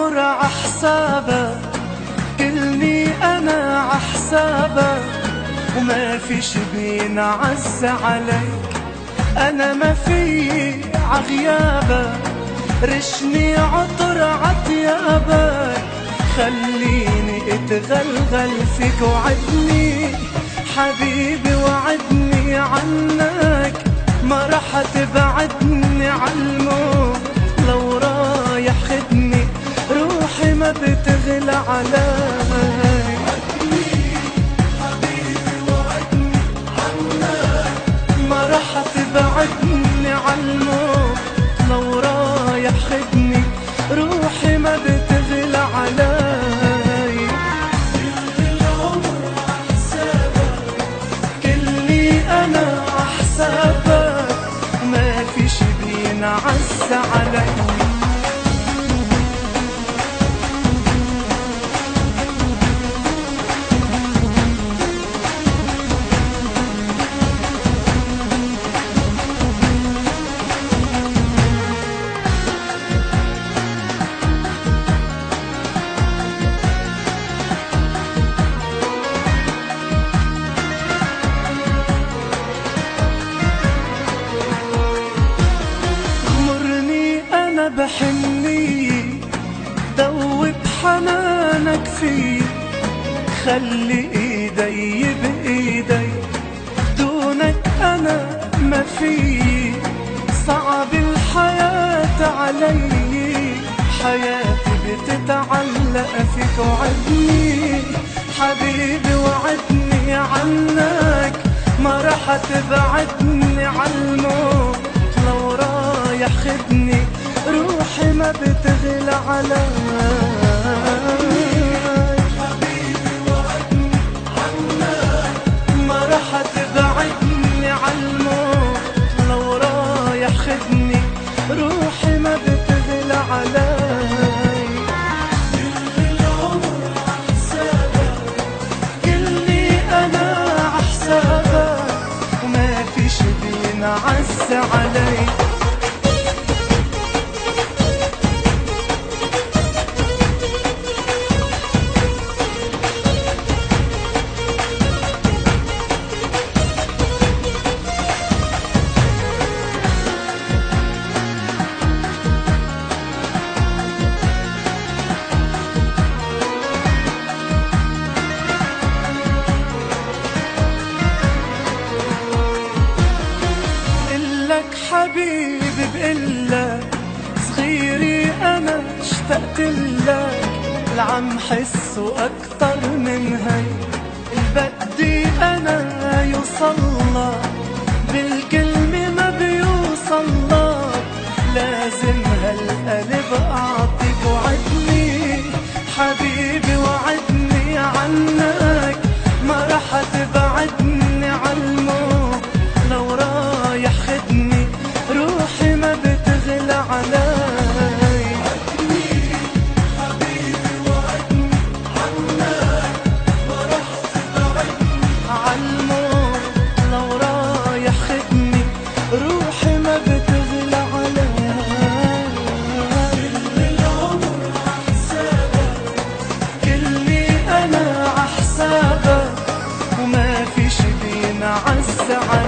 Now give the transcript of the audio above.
العمر عحسابك، كلني أنا عحسابك، وما في شي بينعز عليك، أنا ما في عغيابك، رشني عطر عطيابك، خليني اتغلغل فيك، وعدني حبيبي وعدني عنك، ما رح تبعدني عالموت، لو رايح خدني روحي ما بتغلى عليك. حبيبي وعدني عنك، ما رح تبعدني عالموت، لو رايح خدني روحي ما بتغلى عليك. كل العمر عحسابك، كلني أنا عحسابك، ما في شي بينعز عليك. بحني دوب حنانك في، خلي ايدي بايدي، دونك انا ما في، صعب الحياة علي، حياتي بتتعلق فيك، وعدني حبيبي وعدني عنك، ما رح تبعدني عالموت، لو رايح خدني روحي ما بتغلى عليك. حبيبي وعدني عنك، ما رح تبعدني عالموت، لو رايح خدني روحي ما بتغلى عليك. كل العمر عحسابك، كلني أنا عحسابك، وما في شي بينعز عليك. حبيبي بقلك صغيري أنا اشتقتلك، العم حسه أكتر من هي، البدي أنا يوصلك، بالكلمة ما بيوصلك، لازم هالقلب أعطيك، وعدني حبيبي وعدني عنك، ما رح تبعدني عالموت، لو رايح خدني روحي ما بتغلى عليك. حبيبي وعدني عنك، ما رح تبعدني عالموت، لو رايح خدني روحي ما بتغلى عليك. كل العمر عحسابك، كلني أنا عحسابك، وما في شي بينعز عليك.